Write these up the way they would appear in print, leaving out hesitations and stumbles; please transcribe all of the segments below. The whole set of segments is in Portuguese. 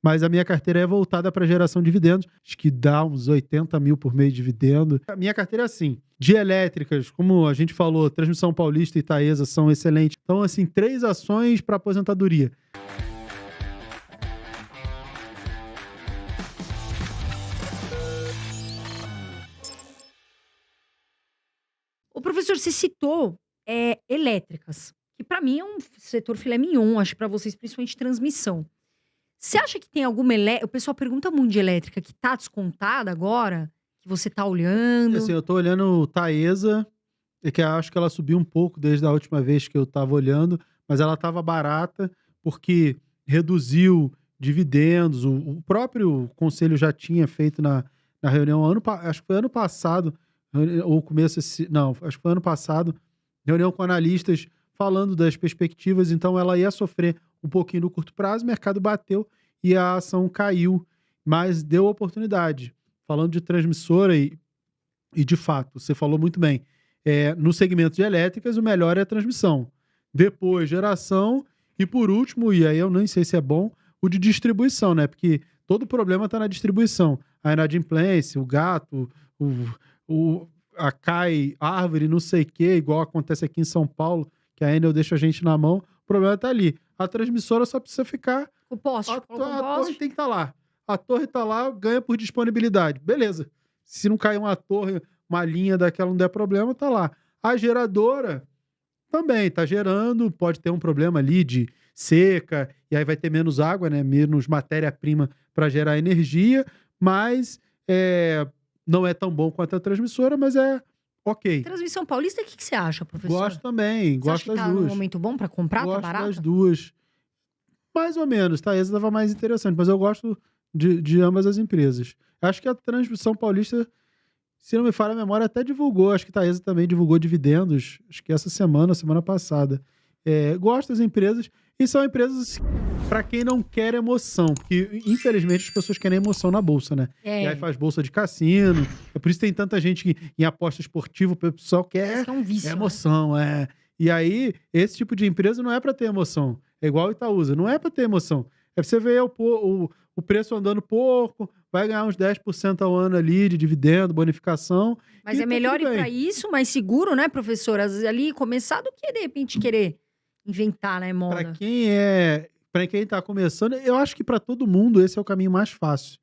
mas a minha carteira é voltada para geração de dividendos, acho que dá uns 80 mil por mês de dividendo. A minha carteira é assim, de elétricas, como a gente falou, Transmissão Paulista e Taesa são excelentes. Então, assim, 3 ações para aposentadoria. O professor, você citou elétricas, que para mim é um setor filé mignon, acho que para vocês principalmente transmissão. Você acha que tem alguma o pessoal pergunta muito de elétrica que tá descontada agora, que você tá olhando? Assim, eu tô olhando o Taesa, que eu acho que ela subiu um pouco desde a última vez que eu estava olhando, mas ela estava barata porque reduziu dividendos. O próprio conselho já tinha feito na reunião, acho que foi ano passado, ou começo não, acho que foi ano passado, reunião com analistas falando das perspectivas, então ela ia sofrer um pouquinho no curto prazo, o mercado bateu e a ação caiu, mas deu oportunidade. Falando de transmissora e de fato, você falou muito bem, no segmento de elétricas, o melhor é a transmissão. Depois, geração. E por último, e aí eu nem sei se é bom, o de distribuição, né? Porque todo o problema está na distribuição. A inadimplência, o gato, a cai árvore, não sei o quê, igual acontece aqui em São Paulo, que a Enel deixa a gente na mão. O problema está ali. A transmissora só precisa ficar... O poste. A torre tem que estar lá. A torre está lá, ganha por disponibilidade. Beleza. Se não cair uma torre, uma linha daquela não der problema, tá lá. A geradora também tá gerando, pode ter um problema ali de seca, e aí vai ter menos água, né? Menos matéria-prima para gerar energia, mas não é tão bom quanto a transmissora, mas é ok. Transmissão Paulista, o que você acha, professor? Gosto também, Você acha gosto que das tá num duas. momento bom para comprar? Tá Gosto barato? das duas. Mais ou menos, tá? Essa tava mais interessante, mas eu gosto de ambas as empresas. Acho que a Transmissão Paulista, se não me falha a memória, até divulgou. Acho que a Taesa também divulgou dividendos. Acho que essa semana passada. Gosto das empresas. E são empresas para quem não quer emoção. Porque, infelizmente, as pessoas querem emoção na bolsa, né? E aí faz bolsa de cassino. É por isso que tem tanta gente que, em aposta esportiva, o pessoal quer Isso é um vício, emoção. E aí, esse tipo de empresa não é para ter emoção. É igual o Itaúsa. Não é para ter emoção. É pra você ver o preço andando pouco, vai ganhar uns 10% ao ano ali de dividendo, bonificação. Mas e é tá melhor tudo ir bem. para isso, mais seguro, né, professor? Às vezes ali começar do que de repente querer inventar, né, moda. Para quem tá começando, eu acho que para todo mundo esse é o caminho mais fácil.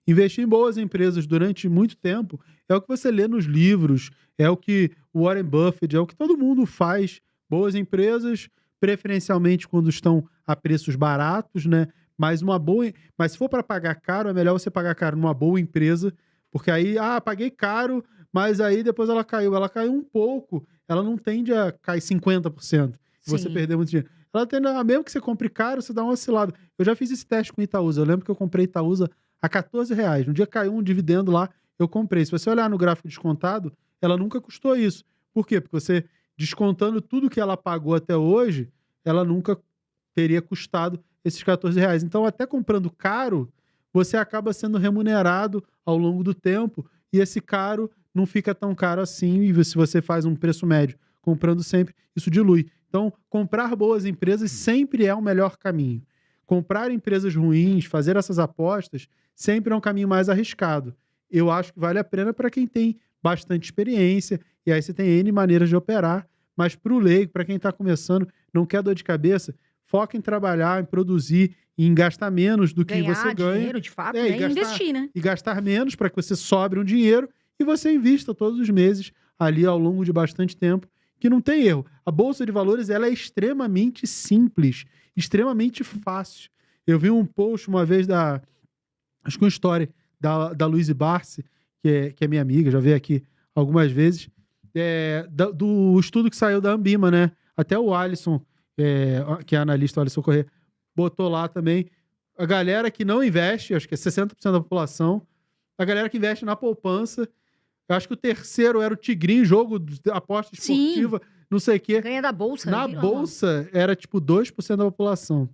Investir em boas empresas durante muito tempo é o que você lê nos livros, é o que o Warren Buffett, é o que todo mundo faz. Boas empresas, preferencialmente quando estão a preços baratos, né? Mas se for para pagar caro, é melhor você pagar caro numa boa empresa, porque aí, paguei caro, mas aí depois ela caiu. Ela caiu um pouco, ela não tende a cair 50%. Você Sim. perder muito dinheiro. Ela tende mesmo que você compre caro, você dá uma oscilada. Eu já fiz esse teste com Itaúsa. Eu lembro que eu comprei Itaúsa a R$14. No dia caiu um dividendo lá, eu comprei. Se você olhar no gráfico descontado, ela nunca custou isso. Por quê? Porque você, descontando tudo que ela pagou até hoje, ela nunca teria custado esses R$14. Então, até comprando caro, você acaba sendo remunerado ao longo do tempo e esse caro não fica tão caro assim. E se você faz um preço médio comprando sempre, isso dilui. Então, comprar boas empresas sempre é o melhor caminho. Comprar empresas ruins, fazer essas apostas, sempre é um caminho mais arriscado. Eu acho que vale a pena para quem tem bastante experiência, e aí você tem N maneiras de operar, mas para o leigo, para quem está começando, não quer dor de cabeça, foca em trabalhar, em produzir, em gastar menos do que você ganha. Dinheiro, de fato, e investir, né? E gastar menos para que você sobre um dinheiro e você invista todos os meses ali ao longo de bastante tempo, que não tem erro. A Bolsa de Valores ela é extremamente simples, extremamente fácil. Eu vi um post uma vez acho que uma história da Luíse Barsi, que é minha amiga, já veio aqui algumas vezes, do estudo que saiu da Ambima, né? Até o Alisson, que é analista, o Alisson Corrêa, botou lá também. A galera que não investe, acho que é 60% da população, a galera que investe na poupança. Eu acho que o terceiro era o Tigrinho, jogo de aposta esportiva, não sei o quê. Ganha da bolsa. Na bolsa, era tipo 2% da população.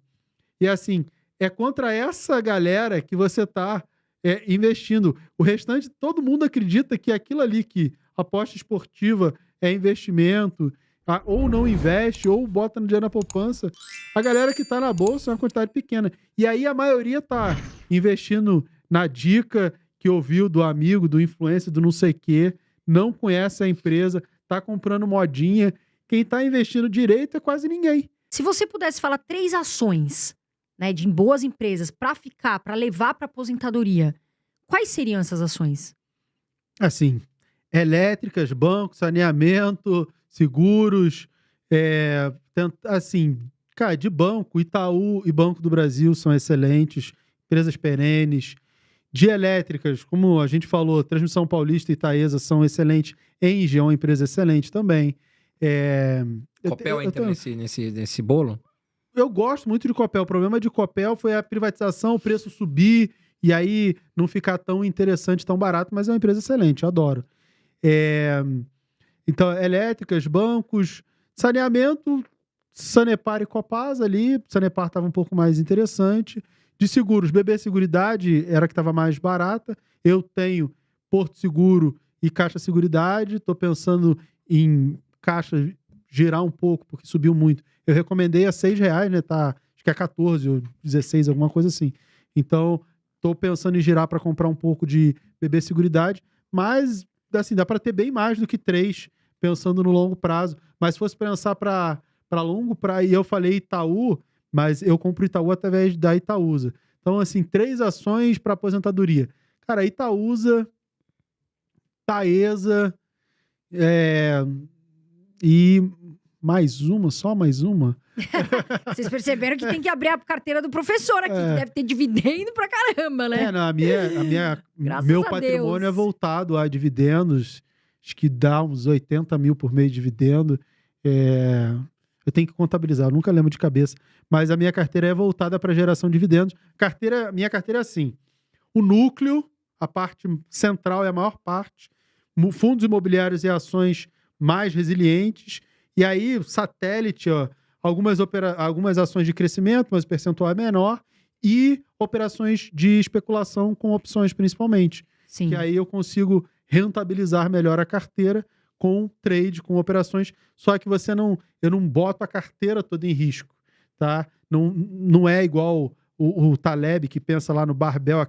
E assim, é contra essa galera que você tá investindo. O restante, todo mundo acredita que aquilo ali que aposta esportiva é investimento, ou não investe, ou bota no dinheiro na poupança. A galera que tá na bolsa é uma quantidade pequena. E aí a maioria tá investindo na dica que ouviu do amigo, do influencer, do não sei o quê, não conhece a empresa, tá comprando modinha. Quem tá investindo direito é quase ninguém. Se você pudesse falar 3 ações, né, de boas empresas pra ficar, pra levar pra aposentadoria, quais seriam essas ações? Assim, elétricas, banco, saneamento, seguros, assim, cara, de banco, Itaú e Banco do Brasil são excelentes, empresas perenes. De elétricas, como a gente falou, Transmissão Paulista e Taesa são excelentes. Engie é uma empresa excelente também. Copel entra nesse bolo? Eu gosto muito de Copel. O problema de Copel foi a privatização, o preço subir e aí não ficar tão interessante, tão barato, mas é uma empresa excelente, eu adoro. Então, elétricas, bancos, saneamento, Sanepar e Copasa ali. Sanepar estava um pouco mais interessante. De seguros, BB Seguridade era a que estava mais barata. Eu tenho Porto Seguro e Caixa Seguridade. Estou pensando em Caixa girar um pouco, porque subiu muito. Eu recomendei a R$6, né? Tá, acho que é 14 ou 16, alguma coisa assim. Então, estou pensando em girar para comprar um pouco de BB Seguridade. Mas, assim, dá para ter bem mais do que 3, pensando no longo prazo. Mas se fosse pensar para longo prazo, e eu falei Itaú, mas eu compro Itaú através da Itaúsa. Então, assim, 3 ações para aposentadoria. Cara, Itaúsa, Taesa, e mais uma, só mais uma. Vocês perceberam que tem que abrir a carteira do professor aqui, que deve ter dividendo pra caramba, né? Não, meu patrimônio é voltado a dividendos, acho que dá uns 80 mil por mês de dividendo. Eu tenho que contabilizar, eu nunca lembro de cabeça. Mas a minha carteira é voltada para geração de dividendos. Minha carteira é assim: o núcleo, a parte central é a maior parte, fundos imobiliários e ações mais resilientes, e aí satélite, algumas ações de crescimento, mas o percentual é menor, e operações de especulação com opções principalmente. Sim. Que aí eu consigo rentabilizar melhor a carteira com trade, com operações, só que eu não boto a carteira toda em risco, tá? Não é igual o Taleb, que pensa lá no barbell,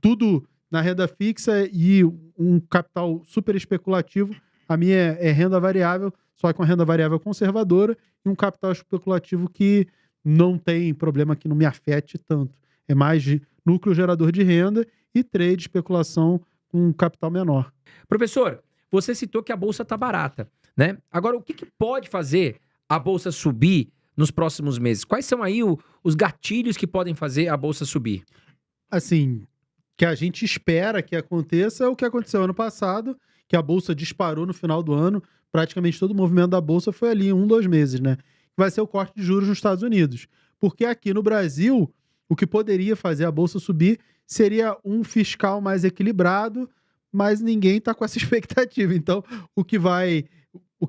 tudo na renda fixa e um capital super especulativo. A minha é renda variável, só com a renda variável conservadora e um capital especulativo que não tem problema, que não me afete tanto. É mais de núcleo gerador de renda e trade, especulação com um capital menor. Professor, você citou que a bolsa está barata, né? Agora, o que pode fazer a bolsa subir nos próximos meses? Quais são aí os gatilhos que podem fazer a bolsa subir? Assim, que a gente espera que aconteça é o que aconteceu ano passado, que a bolsa disparou no final do ano. Praticamente todo o movimento da bolsa foi ali em 1-2 meses, né? Vai ser o corte de juros nos Estados Unidos. Porque aqui no Brasil, o que poderia fazer a bolsa subir seria um fiscal mais equilibrado, mas ninguém está com essa expectativa. Então, o que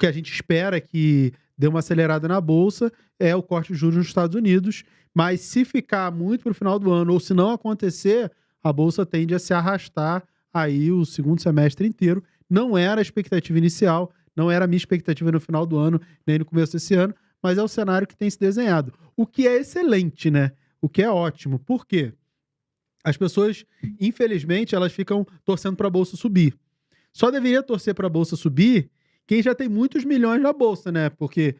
a gente espera que dê uma acelerada na bolsa é o corte de juros nos Estados Unidos. Mas se ficar muito para o final do ano, ou se não acontecer, a bolsa tende a se arrastar aí o segundo semestre inteiro. Não era a expectativa inicial, não era a minha expectativa no final do ano, nem no começo desse ano, mas é o cenário que tem se desenhado. O que é excelente, né? O que é ótimo. Por quê? As pessoas, infelizmente, elas ficam torcendo para a bolsa subir. Só deveria torcer para a bolsa subir quem já tem muitos milhões na bolsa, né? Porque,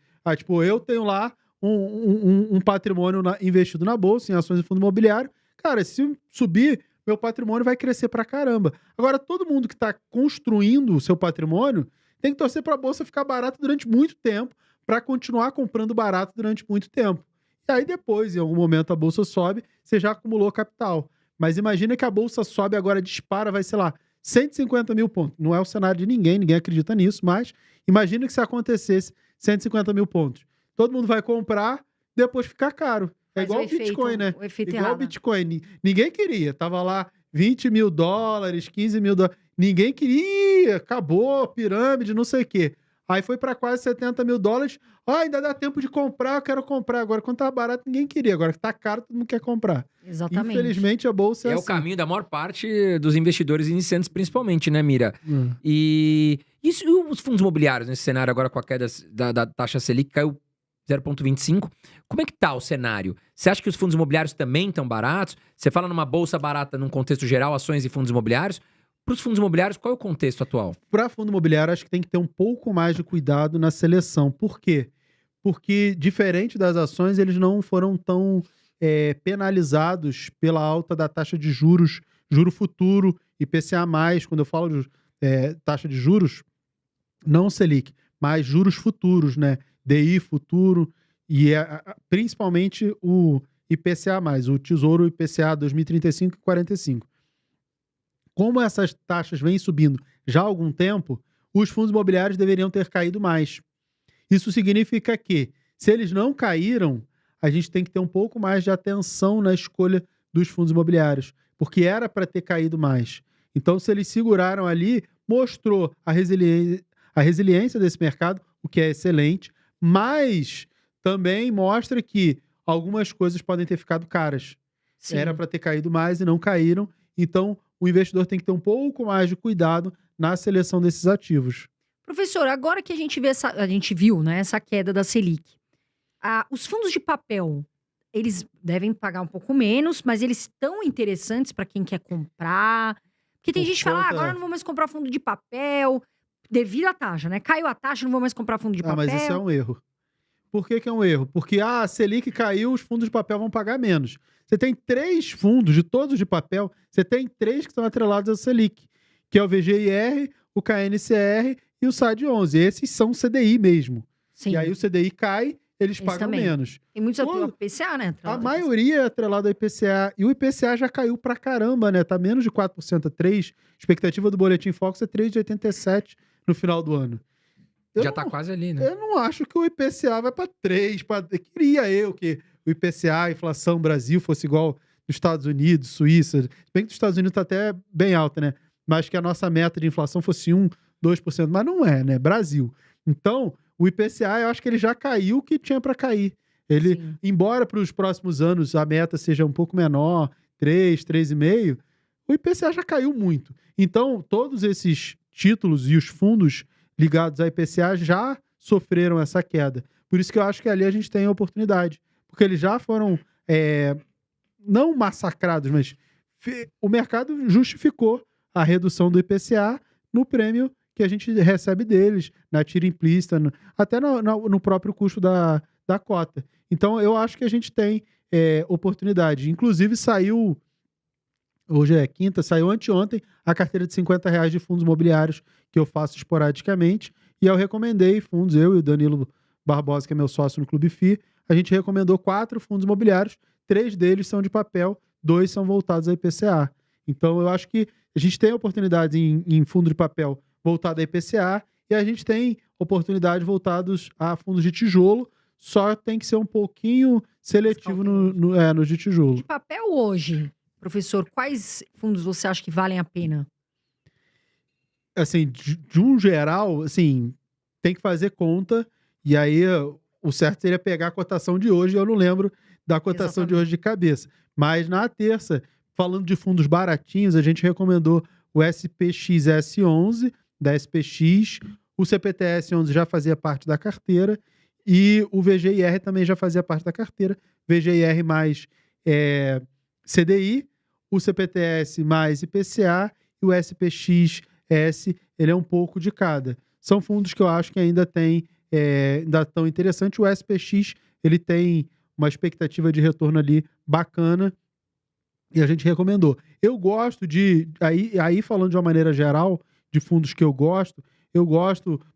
eu tenho lá um patrimônio investido na bolsa, em ações e fundo imobiliário. Cara, se subir, meu patrimônio vai crescer pra caramba. Agora, todo mundo que está construindo o seu patrimônio tem que torcer para a bolsa ficar barata durante muito tempo, para continuar comprando barato durante muito tempo. E aí depois, em algum momento, a bolsa sobe, você já acumulou capital. Mas imagina que a bolsa sobe agora, dispara, vai, sei lá, 150 mil pontos. Não é o cenário de ninguém acredita nisso, mas imagina que se acontecesse 150 mil pontos. Todo mundo vai comprar, depois ficar caro. É igual o Bitcoin, né? Igual o Bitcoin. Ninguém queria. Tava lá 20 mil dólares, 15 mil dólares. Ninguém queria. Acabou, pirâmide, não sei o quê. Aí foi para quase 70 mil dólares. Ainda dá tempo de comprar, eu quero comprar. Agora, quando tá barato, ninguém queria. Agora que tá caro, todo mundo quer comprar. Exatamente. Infelizmente, a bolsa é É o assim. caminho da maior parte dos investidores iniciantes, principalmente, né, Mira? Hum. E os fundos imobiliários nesse cenário agora com a queda da taxa Selic caiu 0,25. Como é que tá o cenário? Você acha que os fundos imobiliários também estão baratos? Você fala numa bolsa barata num contexto geral, ações e fundos imobiliários. Para os fundos imobiliários, qual é o contexto atual? Para fundo imobiliário, acho que tem que ter um pouco mais de cuidado na seleção. Por quê? Porque, diferente das ações, eles não foram tão penalizados pela alta da taxa de juros, juro futuro, IPCA+. Quando eu falo de taxa de juros, não Selic, mas juros futuros, né? DI futuro e principalmente o IPCA+, o Tesouro IPCA 2035 e 45. Como essas taxas vêm subindo já há algum tempo, os fundos imobiliários deveriam ter caído mais. Isso significa que, se eles não caíram, a gente tem que ter um pouco mais de atenção na escolha dos fundos imobiliários, porque era para ter caído mais. Então, se eles seguraram ali, mostrou a resiliência desse mercado, o que é excelente, mas também mostra que algumas coisas podem ter ficado caras. Sim. Era para ter caído mais e não caíram. Então, o investidor tem que ter um pouco mais de cuidado na seleção desses ativos. Professor, agora que a gente viu, né, essa queda da Selic, os fundos de papel, eles devem pagar um pouco menos, mas eles estão interessantes para quem quer comprar. Porque tem gente que fala, agora eu não vou mais comprar fundo de papel, devido à taxa, né? Caiu a taxa, não vou mais comprar fundo de papel. Mas isso é um erro. Por que é um erro? Porque a Selic caiu, os fundos de papel vão pagar menos. Você tem 3 fundos, de todos de papel, você tem 3 que estão atrelados à Selic, que é o VGIR, o KNCR e o SAD11. Esses são CDI mesmo. Sim. E aí o CDI cai, eles pagam também. menos. Tem muitos IPCA, né? A maioria é atrelada ao IPCA. E o IPCA já caiu pra caramba, né? Tá menos de 4% a 3%. Expectativa do Boletim Focus é 3,87% no final do ano. Já tá quase ali, né? Eu não acho que o IPCA vai para 3. Queria eu que o IPCA, a inflação Brasil, fosse igual dos Estados Unidos, Suíça. Se bem que dos Estados Unidos tá até bem alta, né? Mas que a nossa meta de inflação fosse 1, 2%. Mas não é, né? Brasil. Então, o IPCA, eu acho que ele já caiu o que tinha para cair. Ele, Sim. embora para os próximos anos a meta seja um pouco menor, 3, 3,5%, o IPCA já caiu muito. Então, todos esses títulos e os fundos ligados à IPCA já sofreram essa queda. Por isso que eu acho que ali a gente tem a oportunidade. Porque eles já foram, não massacrados, mas o mercado justificou a redução do IPCA no prêmio que a gente recebe deles, na tira implícita, até no próprio custo da cota. Então, eu acho que a gente tem oportunidade. Inclusive, saiu, hoje é quinta, saiu anteontem, a carteira de R$50 de fundos imobiliários que eu faço esporadicamente, e eu recomendei fundos, eu e o Danilo Barbosa, que é meu sócio no Clube FI, a gente recomendou 4 fundos imobiliários, 3 deles são de papel, 2 são voltados a IPCA. Então, eu acho que a gente tem oportunidades em fundo de papel voltado a IPCA, e a gente tem oportunidades voltados a fundos de tijolo, só tem que ser um pouquinho seletivo nos de tijolo. De papel hoje, professor, quais fundos você acha que valem a pena? Assim, de um geral, assim, tem que fazer conta, e aí o certo seria pegar a cotação de hoje, eu não lembro da cotação de hoje de cabeça. Mas na terça, falando de fundos baratinhos, a gente recomendou o SPXS11, da SPX, o CPTS11 já fazia parte da carteira, e o VGIR também já fazia parte da carteira, VGIR mais CDI, o CPTS mais IPCA, e o SPXS, ele é um pouco de cada. São fundos que eu acho que ainda estão interessantes. O SPX, ele tem uma expectativa de retorno ali bacana, e a gente recomendou. Eu gosto aí falando de uma maneira geral, de fundos que eu gosto,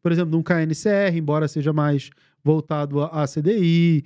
por exemplo, de um KNCR, embora seja mais voltado a CDI,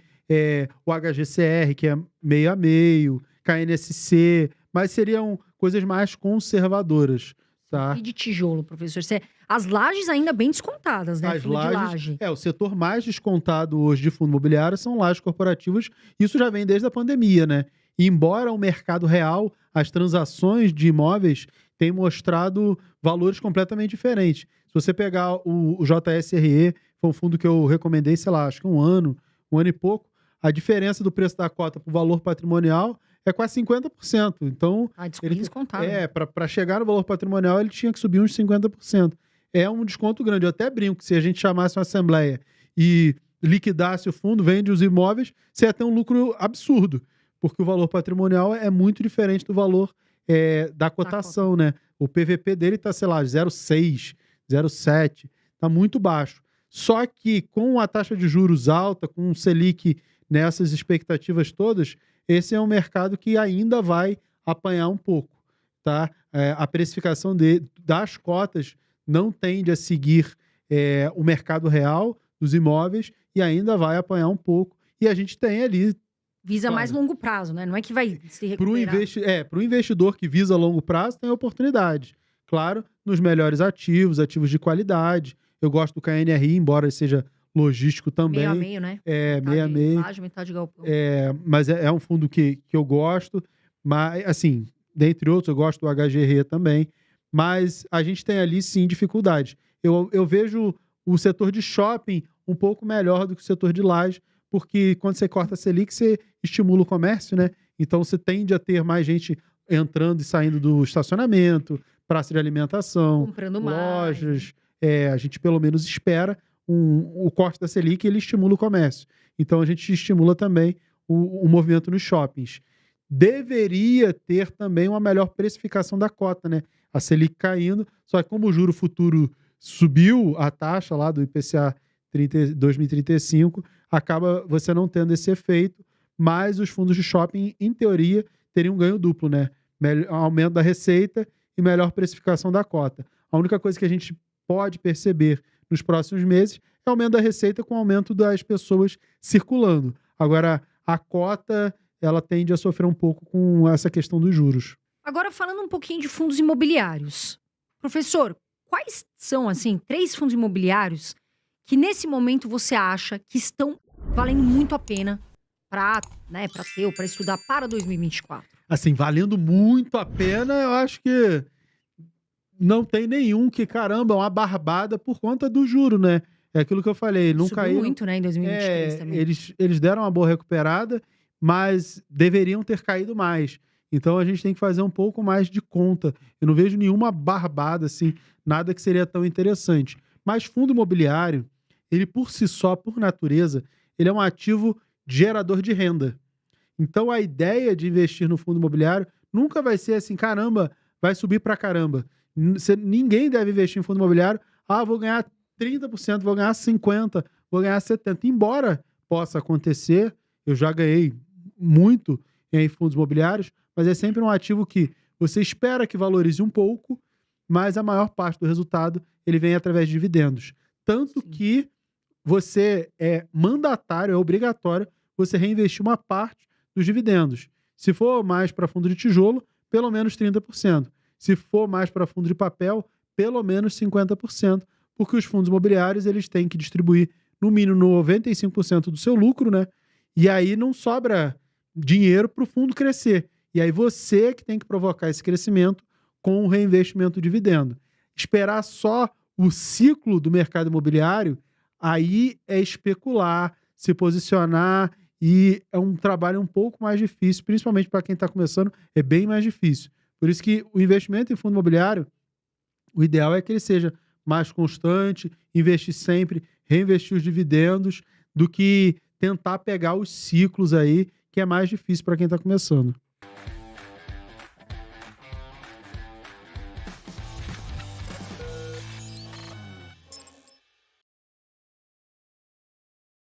o HGCR, que é meio a meio, KNSC, mas seriam coisas mais conservadoras, tá? E de tijolo, professor? As lajes ainda bem descontadas, né? As Fundo de lajes, laje. o setor mais descontado hoje de fundo imobiliário são lajes corporativas. Isso já vem desde a pandemia, né? E foi embora o mercado real, as transações de imóveis têm mostrado valores completamente diferentes. Se você pegar o JSRE, foi um fundo que eu recomendei, sei lá, acho que um ano e pouco, a diferença do preço da cota para o valor patrimonial é quase 50%. Então, Descontável. para chegar no valor patrimonial, ele tinha que subir uns 50%. É um desconto grande. Eu até brinco que se a gente chamasse uma assembleia e liquidasse o fundo, vende os imóveis, você ia ter um lucro absurdo, porque o valor patrimonial é muito diferente do valor da cotação, né? O PVP dele está, sei lá, 0,6, 0,7, está muito baixo. Só que com a taxa de juros alta, com o Selic nessas expectativas todas, esse é um mercado que ainda vai apanhar um pouco, tá? A precificação das cotas não tende a seguir o mercado real dos imóveis e ainda vai apanhar um pouco. E a gente tem ali... Visa mais longo prazo, né? Não é que vai se recuperar. Para o investidor que visa longo prazo, tem oportunidade. Claro, nos melhores ativos de qualidade. Eu gosto do KNRI, embora ele seja logístico também. Meio a meio, né? Meio a meio. Metade galpão. Mas é um fundo que eu gosto. Mas, assim, dentre outros, eu gosto do HGRE também. Mas a gente tem ali, sim, dificuldade. Eu vejo o setor de shopping um pouco melhor do que o setor de laje, porque quando você corta a Selic, você estimula o comércio, né? Então você tende a ter mais gente entrando e saindo do estacionamento, praça de alimentação, comprando lojas. Mais. A gente pelo menos espera o corte da Selic, ele estimula o comércio. Então a gente estimula também o movimento nos shoppings. Deveria ter também uma melhor precificação da cota, né? A Selic caindo, só que como o juro futuro subiu a taxa lá do IPCA 2035, acaba você não tendo esse efeito, mas os fundos de shopping, em teoria, teriam um ganho duplo, né? Aumento da receita e melhor precificação da cota. A única coisa que a gente pode perceber nos próximos meses é o aumento da receita com o aumento das pessoas circulando. Agora, a cota, ela tende a sofrer um pouco com essa questão dos juros. Agora, falando um pouquinho de fundos imobiliários. Professor, quais são, assim, 3 fundos imobiliários que nesse momento você acha que estão valendo muito a pena para ter ou para estudar para 2024? Assim, valendo muito a pena, eu acho que não tem nenhum que, caramba, é uma barbada por conta do juro, né? É aquilo que eu falei, não Subiu caíram. muito, né, em 2023 também. Eles deram uma boa recuperada, mas deveriam ter caído mais. Então a gente tem que fazer um pouco mais de conta. Eu não vejo nenhuma barbada, assim, nada que seria tão interessante. Mas fundo imobiliário, ele por si só, por natureza, ele é um ativo gerador de renda. Então a ideia de investir no fundo imobiliário nunca vai ser assim, caramba, vai subir pra caramba. Ninguém deve investir em fundo imobiliário, vou ganhar 30%, vou ganhar 50%, vou ganhar 70%. Embora possa acontecer, eu já ganhei muito em fundos imobiliários, mas é sempre um ativo que você espera que valorize um pouco, mas a maior parte do resultado ele vem através de dividendos. Tanto que você é mandatário, é obrigatório você reinvestir uma parte dos dividendos. Se for mais para fundo de tijolo, pelo menos 30%. Se for mais para fundo de papel, pelo menos 50%, porque os fundos imobiliários eles têm que distribuir no mínimo 95% do seu lucro, né? E aí não sobra dinheiro para o fundo crescer. E aí você que tem que provocar esse crescimento com o reinvestimento do dividendo. Esperar só o ciclo do mercado imobiliário, aí é especular, se posicionar, e é um trabalho um pouco mais difícil, principalmente para quem está começando, é bem mais difícil. Por isso que o investimento em fundo imobiliário, o ideal é que ele seja mais constante, investir sempre, reinvestir os dividendos, do que tentar pegar os ciclos aí, que é mais difícil para quem está começando.